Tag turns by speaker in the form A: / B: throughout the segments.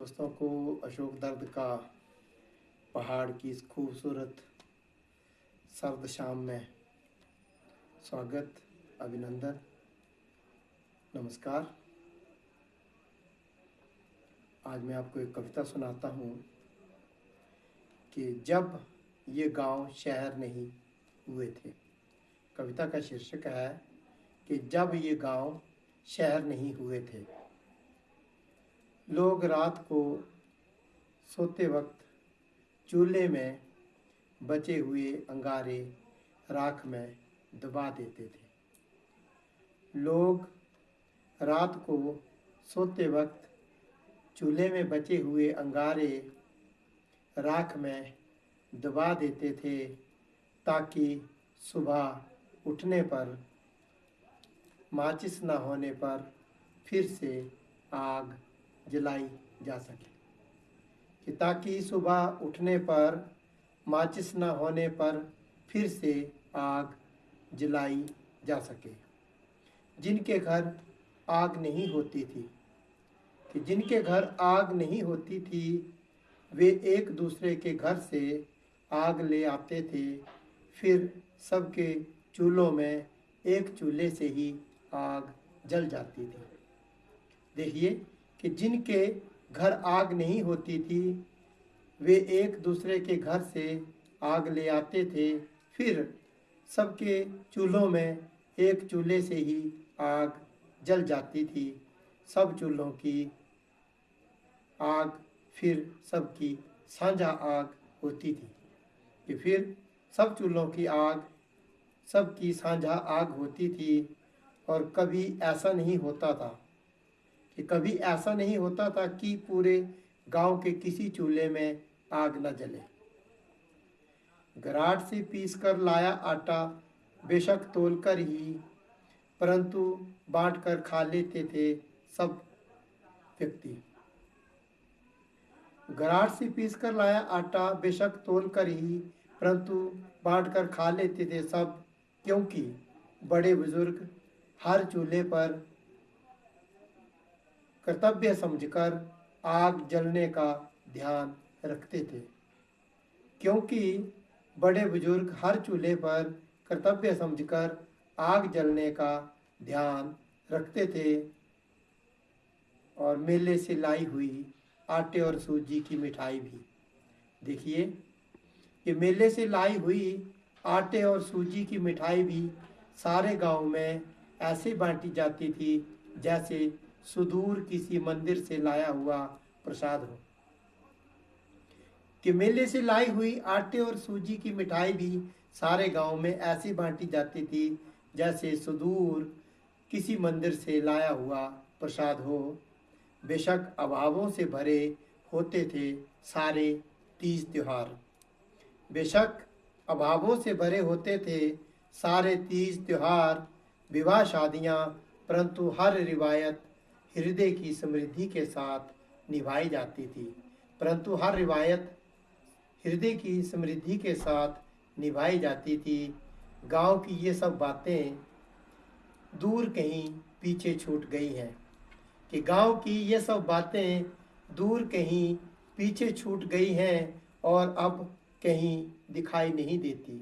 A: दोस्तों को अशोक दर्द का पहाड़ की इस खूबसूरत सर्द शाम में स्वागत, अभिनंदन, नमस्कार। आज मैं आपको एक कविता सुनाता हूँ कि जब ये गांव शहर नहीं हुए थे। कविता का शीर्षक है कि जब ये गांव शहर नहीं हुए थे। लोग रात को सोते वक्त चूल्हे में बचे हुए अंगारे राख में दबा देते थे। लोग रात को सोते वक्त चूल्हे में बचे हुए अंगारे राख में दबा देते थे ताकि सुबह उठने पर माचिस न होने पर फिर से आग जलाई जा सके, कि ताकि सुबह उठने पर माचिस न होने पर फिर से आग जलाई जा सके। जिनके घर आग नहीं होती थी, कि जिनके घर आग नहीं होती थी वे एक दूसरे के घर से आग ले आते थे, फिर सबके चूल्हों में एक चूल्हे से ही आग जल जाती थी। देखिए कि जिनके घर आग नहीं होती थी वे एक दूसरे के घर से आग ले आते थे, फिर सबके चूल्हों में एक चूल्हे से ही आग जल जाती थी। सब चूल्हों की आग फिर सबकी साझा आग होती थी, कि फिर सब चूल्हों की आग सबकी साझा आग होती थी। और कभी ऐसा नहीं होता था कि पूरे गांव के किसी चूल्हे में आग न जले। घराट से पीस कर लाया आटा बेशक तोल कर ही, परंतु बांट कर खा लेते थे सब व्यक्ति। घराट से पीस कर लाया आटा बेशक तोल कर ही, परंतु बांट कर खा लेते थे सब, क्योंकि बड़े बुजुर्ग हर चूल्हे पर कर्तव्य समझकर आग जलने का ध्यान रखते थे। क्योंकि बड़े बुजुर्ग हर चूल्हे पर कर्तव्य समझकर आग जलने का ध्यान रखते थे। और मेले से लाई हुई आटे और सूजी की मिठाई भी, देखिए कि मेले से लाई हुई आटे और सूजी की मिठाई भी सारे गांव में ऐसे बांटी जाती थी जैसे सुदूर किसी मंदिर से लाया हुआ प्रसाद हो। कि मेले से लाई हुई आटे और सूजी की मिठाई भी सारे गांव में ऐसी बांटी जाती थी जैसे सुदूर किसी मंदिर से लाया हुआ प्रसाद हो। बेशक अभावों से भरे होते थे सारे तीज त्योहार, बेशक अभावों से भरे होते थे सारे तीज त्योहार, विवाह शादियां, परंतु हर रिवायत हृदय की समृद्धि के साथ निभाई जाती थी। परंतु हर रिवायत हृदय की समृद्धि के साथ निभाई जाती थी। गांव की ये सब बातें दूर कहीं पीछे छूट गई हैं, कि गांव की ये सब बातें दूर कहीं पीछे छूट गई हैं और अब कहीं दिखाई नहीं देती,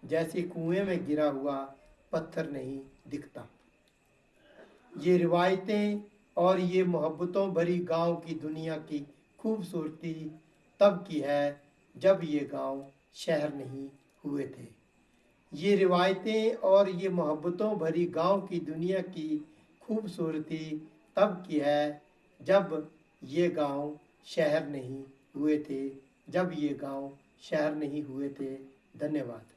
A: जैसे कुएं में गिरा हुआ पत्थर नहीं दिखता। ये रिवायतें और ये मोहब्बतों भरी गांव की दुनिया की खूबसूरती तब की है जब ये गांव शहर नहीं हुए थे। ये रिवायतें और ये मोहब्बतों भरी गांव की दुनिया की खूबसूरती तब की है जब ये गांव शहर नहीं हुए थे, जब ये गांव शहर नहीं हुए थे। धन्यवाद।